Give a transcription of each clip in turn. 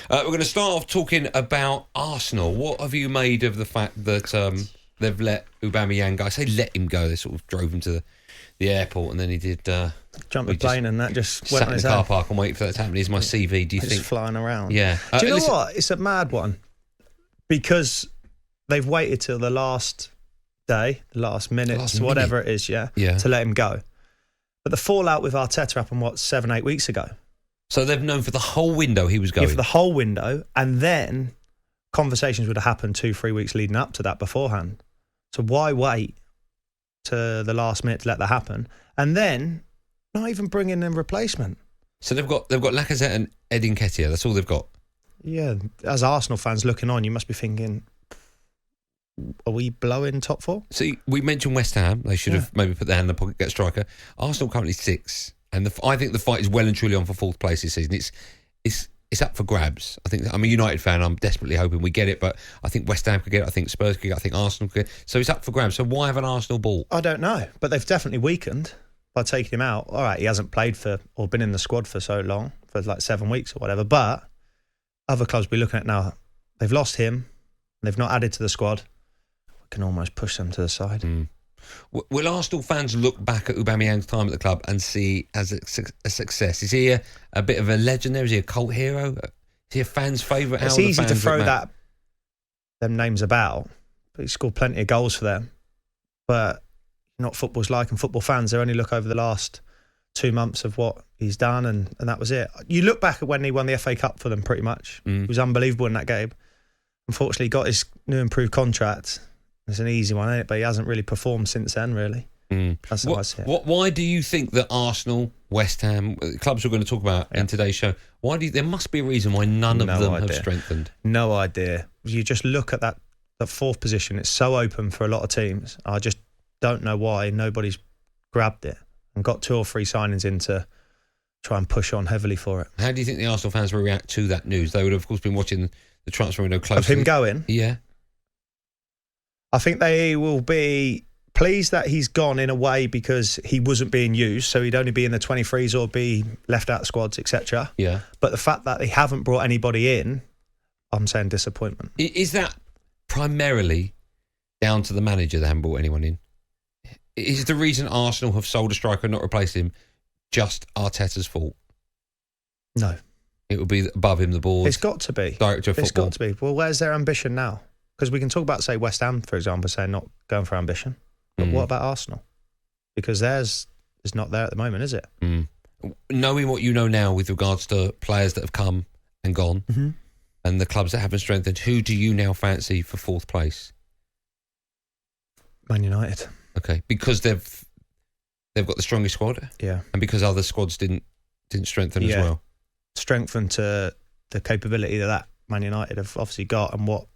We're going to start off talking about Arsenal. What have you made of the fact that they've let Aubameyang go? I say let him go. They sort of drove him to the airport, and then he did jump the plane, and that just went sat on in his the car own. park and wait for that to happen. Here's my CV. Do you think flying around? Yeah. Do you know what? It's a mad one because they've waited till the last day, the last minute, whatever it is, to let him go. But the fallout with Arteta happened 7-8 weeks ago. So they've known for the whole window he was going. Yeah, for the whole window, and then conversations would have happened 2-3 weeks leading up to that beforehand. So why wait to the last minute to let that happen, and then not even bring in a replacement? So they've got Lacazette and Edin Nketiah. That's all they've got. Yeah, as Arsenal fans looking on, you must be thinking, are we blowing top four? See, we mentioned West Ham. They should have maybe put their hand in the pocket, get a striker. Arsenal currently 6th, and I think the fight is well and truly on for 4th place this season. It's up for grabs. I think I'm a United fan. I'm desperately hoping we get it, but I think West Ham could get it. I think Spurs could get it. I think Arsenal could get it. So it's up for grabs. So why haven't Arsenal bought? I don't know, but they've definitely weakened by taking him out. All right, he hasn't played for or been in the squad for so long, for like 7 weeks or whatever, but other clubs we're looking at now, they've lost him. They've not added to the squad. We can almost push them to the side. Will Arsenal fans look back at Aubameyang's time at the club and see as a success? Is he a bit of a legend there? Is he a cult hero? Is he a fan's favourite? It's easy to throw them names about, but he scored plenty of goals for them. But not football's like, and football fans, they only look over the last 2 months of what he's done, and that was it. You look back at when he won the FA Cup for them, pretty much. He was unbelievable in that game. Unfortunately, he got his new improved contract. It's an easy one, isn't it? But he hasn't really performed since then, really. That's how I see it. Why do you think that Arsenal, West Ham, clubs we're going to talk about in today's show, there must be a reason why none of them have strengthened? No idea. You just look at that 4th position. It's so open for a lot of teams. I just don't know why nobody's grabbed it and got 2 or 3 signings in to try and push on heavily for it. How do you think the Arsenal fans will react to that news? They would have, of course, been watching the transfer window closely. Of him going? Yeah. I think they will be pleased that he's gone in a way because he wasn't being used, so he'd only be in the 23s or be left out of squads, etc. Yeah. But the fact that they haven't brought anybody in, I'm saying disappointment. Is that primarily down to the manager they haven't brought anyone in? Is the reason Arsenal have sold a striker and not replaced him just Arteta's fault? No. It would be above him, the board. It's got to be. Director of football. It's got to be. Well, where's their ambition now? Because we can talk about, say, West Ham, for example, saying not going for ambition. But what about Arsenal? Because theirs is not there at the moment, is it? Knowing what you know now with regards to players that have come and gone and the clubs that haven't strengthened, who do you now fancy for 4th place? Man United. Okay, because they've got the strongest squad? Yeah. And because other squads didn't strengthen as well? Strengthen to the capability that Man United have obviously got and what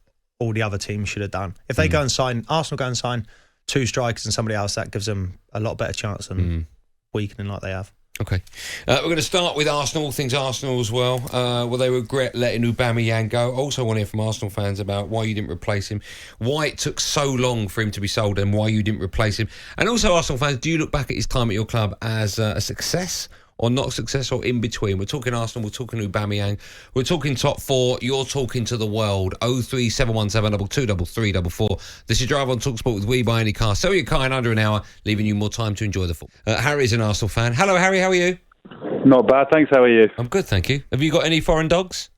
all the other teams should have done. If they go and sign, Arsenal go and sign 2 strikers and somebody else, that gives them a lot better chance than weakening like they have. Okay. We're going to start with Arsenal, all things Arsenal as well. Will they regret letting Aubameyang go? Also want to hear from Arsenal fans about why you didn't replace him, why it took so long for him to be sold and why you didn't replace him. And also, Arsenal fans, do you look back at his time at your club as a success or not success or in between? We're talking Arsenal, we're talking Aubameyang, we're talking top 4, you're talking to the world. 03717 223344. This is Drive on talkSPORT with We Buy Any Car. Sell your car in under an hour, leaving you more time to enjoy the football. Harry's an Arsenal fan. Hello, Harry, how are you? Not bad, thanks. How are you? I'm good, thank you. Have you got any foreign dogs?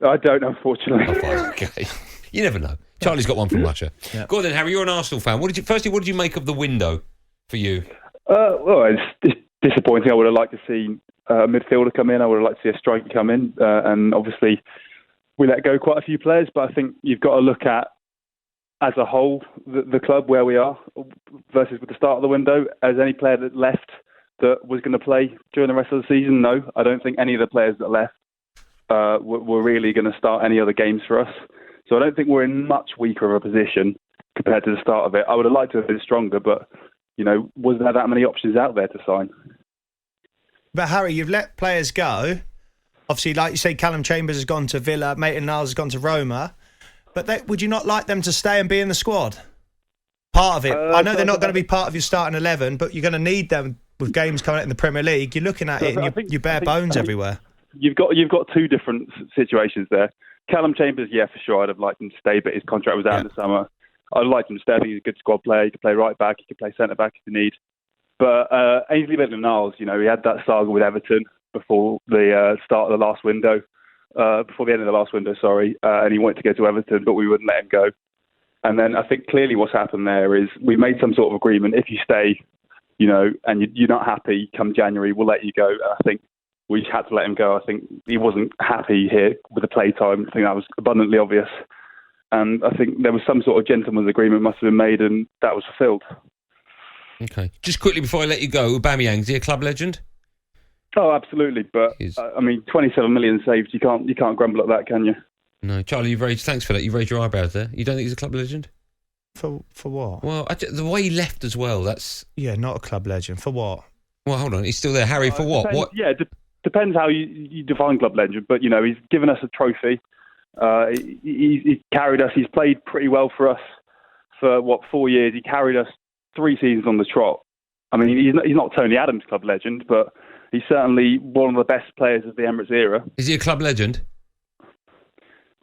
I don't, unfortunately. Oh, fine. Okay. You never know. Charlie's got one from Russia. Yeah. Go on then, Harry, you're an Arsenal fan. What did you make of the window for you? Well, it's disappointing. I would have liked to see a midfielder come in. I would have liked to see a striker come in. And obviously, we let go quite a few players. But I think you've got to look at, as a whole, the club where we are versus with the start of the window. As any player that left that was going to play during the rest of the season? No, I don't think any of the players that left were really going to start any other games for us. So I don't think we're in much weaker of a position compared to the start of it. I would have liked to have been stronger, but was there that many options out there to sign? But Harry, you've let players go. Obviously, like you say, Callum Chambers has gone to Villa, Maitland-Niles has gone to Roma. But would you not like them to stay and be in the squad? Part of it. I know they're not going to be part of your starting 11, but you're going to need them with games coming out in the Premier League. You're looking at it and you're bare bones everywhere. you've got two different situations there. Callum Chambers, yeah, for sure, I'd have liked him to stay, but his contract was out in the summer. I'd liked him to stay. I think he's a good squad player. He could play right back. He could play centre back if you need. But Ainsley Maitland-Niles, he had that saga with Everton before the start of the last window, before the end of the last window, sorry, and he wanted to go to Everton, but we wouldn't let him go. And then I think clearly what's happened there is we made some sort of agreement. If you stay, and you're not happy come January, we'll let you go. And I think we had to let him go. I think he wasn't happy here with the play time. I think that was abundantly obvious. And I think there was some sort of gentleman's agreement must have been made, and that was fulfilled. Okay. Just quickly before I let you go, Aubameyang, is he a club legend? Oh, absolutely. But 27 million saved. You can't grumble at that, can you? No, Charlie, thanks for that. You've raised your eyebrows there. You don't think he's a club legend? For what? Well, the way he left as well. That's not a club legend. For what? Well, hold on. He's still there. Harry, for what? What? Yeah, depends how you define club legend. But he's given us a trophy. He carried us. He's played pretty well for us for 4 years. He carried us 3 seasons on the trot. I mean, he's not Tony Adams' club legend, but he's certainly one of the best players of the Emirates era. Is he a club legend?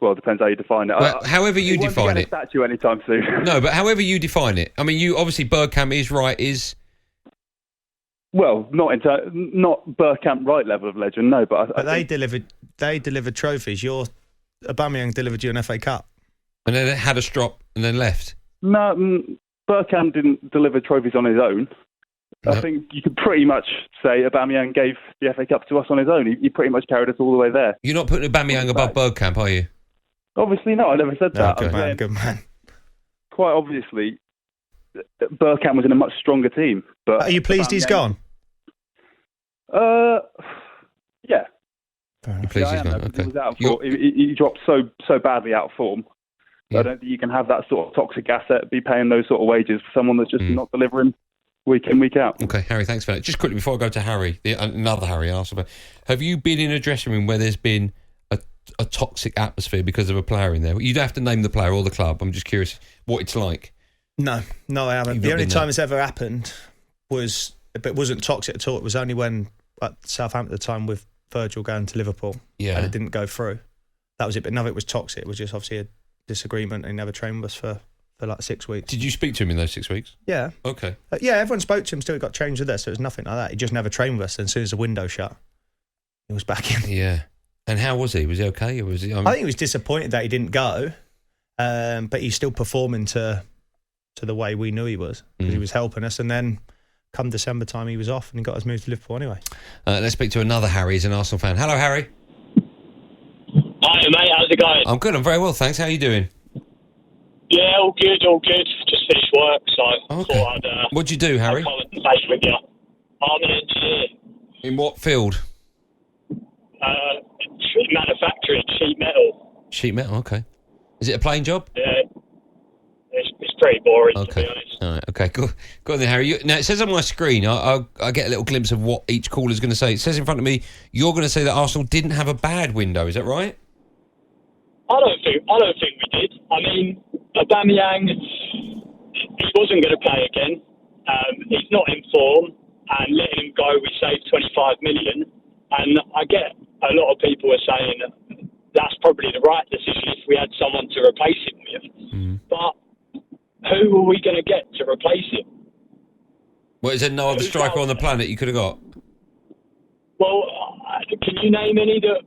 Well, it depends how you define it. Well, however you define it. He won't get a statue anytime soon. No, but however you define it. I mean, you obviously Bergkamp is. Well, not Bergkamp right level of legend, no. But they delivered trophies. Aubameyang delivered you an FA Cup, and then it had a strop and then left. No, Bergkamp didn't deliver trophies on his own. No. I think you could pretty much say Aubameyang gave the FA Cup to us on his own. He pretty much carried us all the way there. You're not putting Aubameyang above Bergkamp, are you? Obviously not. I never said that. Good man. Quite obviously, Bergkamp was in a much stronger team. But are you pleased he's gone? Yeah. You're pleased he's gone? Okay. He was out of form. He dropped so badly out of form. Yeah. I don't think you can have that sort of toxic asset, be paying those sort of wages for someone that's just not delivering week in, week out. Okay, Harry, thanks for that. Just quickly before I go to Harry, another Harry asked about, have you been in a dressing room where there's been a toxic atmosphere because of a player in there? You'd have to name the player or the club. I'm just curious what it's like. No, I haven't. The only time it's ever happened was, but it wasn't toxic at all. It was only when at Southampton at the time with Virgil going to Liverpool. Yeah. And it didn't go through. That was it. But none of it was toxic. It was just obviously a disagreement, and he never trained with us for like 6 weeks. Did you speak to him in those 6 weeks? Yeah. Okay. Everyone spoke to him, still got changed with us, so it was nothing like that. He just never trained with us, and as soon as the window shut, he was back in. Yeah. And how was he? Was he okay? Or was he? I think he was disappointed that he didn't go, but he's still performing to the way we knew he was, because he was helping us, and then come December time he was off and he got us moved to Liverpool anyway. Let's speak to another Harry. He's an Arsenal fan. Hello, Harry. Hi, mate. How's it going? I'm good. I'm very well, thanks. How are you doing? Yeah, all good. Just finished work, so okay. thought I'd... What'd you do, Harry? I'll come and face with you. I'm an engineer. In what field? Manufacturing, sheet metal. Sheet metal, okay. Is it a plain job? Yeah. It's pretty boring, to be honest. All right, okay, go on then, Harry. Now, it says on my screen, I get a little glimpse of what each caller's going to say. It says in front of me, you're going to say that Arsenal didn't have a bad window. Is that right? I don't think we did. I mean, Aubameyang, he wasn't going to play again. He's not in form, and letting him go, we saved 25 million. And I get a lot of people are saying that's probably the right decision if we had someone to replace him with. Mm. But who are we going to get to replace him? Well, is there no other striker on the planet you could have got? Well, can you name any that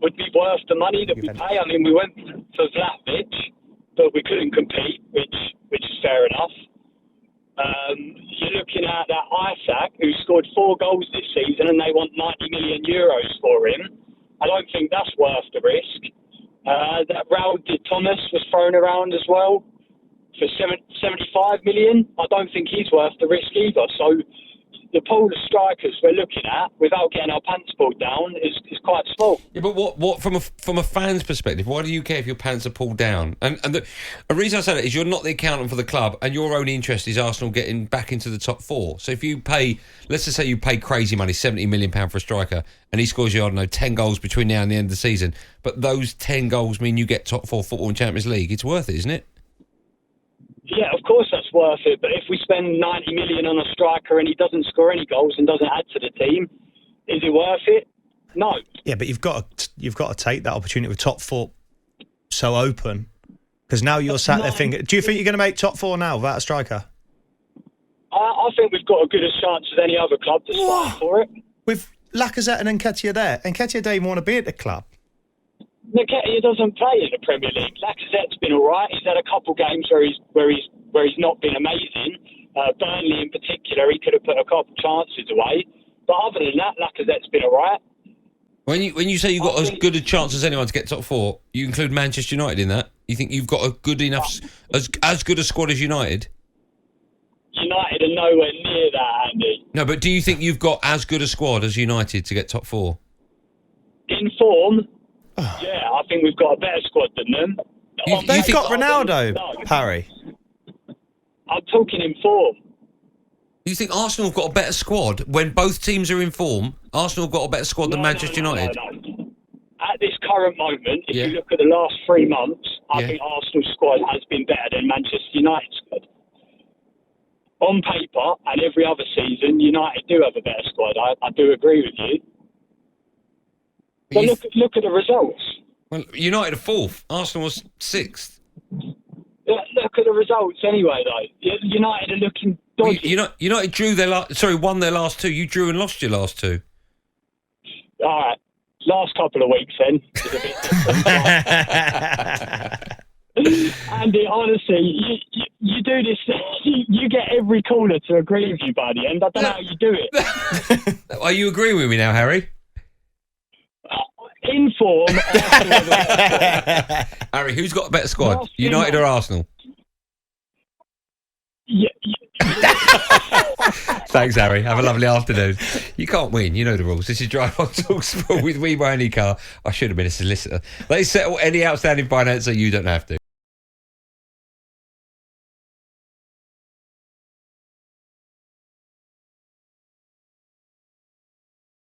would be worth the money that we pay? I mean, we went for Vlahovic, but we couldn't compete, which is fair enough. You're looking at that Isaac, who scored 4 goals this season, and they want 90 million euros for him. I don't think that's worth the risk. That Raul de Thomas was thrown around as well for 75 million. I don't think he's worth the risk either. So the pool of strikers we're looking at, without getting our pants pulled down, is quite small. Yeah, but what from a fan's perspective, why do you care if your pants are pulled down? And the reason I say that is you're not the accountant for the club, and your only interest is Arsenal getting back into the top 4. So if you pay, let's just say you pay crazy money, £70 million for a striker, and he scores you, I don't know, 10 goals between now and the end of the season, but those 10 goals mean you get top 4 football in Champions League, it's worth it, isn't it? Yeah, of course that's worth it. But if we spend 90 million on a striker and he doesn't score any goals and doesn't add to the team, is it worth it? No. Yeah, but you've got to take that opportunity with top four so open, because now you're sat there thinking, do you think you're going to make top four now without a striker? I think we've got as good a chance as any other club to fight for it. With Lacazette and Nketiah there. Nketiah don't even want to be at the club. Nketiah doesn't play in the Premier League. Lacazette's been all right. He's had a couple games where he's not been amazing. Burnley in particular, he could have put a couple chances away. But other than that, Lacazette's been all right. When you say you've got as good a chance as anyone to get top four, you include Manchester United in that? You think you've got a good enough, as good a squad as United? United are nowhere near that, Andy. No, but do you think you've got as good a squad as United to get top four? In form, yeah, I think we've got a better squad than them. They've got Ronaldo, Harry. I'm talking in form. You think Arsenal have got a better squad when both teams are in form? Arsenal have got a better squad than Manchester United? No. At this current moment, if you look at the last 3 months, I think Arsenal's squad has been better than Manchester United's squad. On paper, and every other season, United do have a better squad. I do agree with you. But look at the results. Well, United are fourth. Arsenal was sixth. Look at the results anyway, though. United are looking dodgy. United won their last two. You drew and lost your last two. All right. Last couple of weeks, then. Is a bit different. Andy, honestly, you do this. You get every caller to agree with you by the end. I don't know how you do it. Are you agreeing with me now, Harry? In form. Harry, who's got a better squad, United or Arsenal? Yeah. Thanks, Harry. Have a lovely afternoon. You can't win. You know the rules. This is Drive on talkSPORT with me, my only car. I should have been a solicitor. They settle any outstanding finance so you don't have to.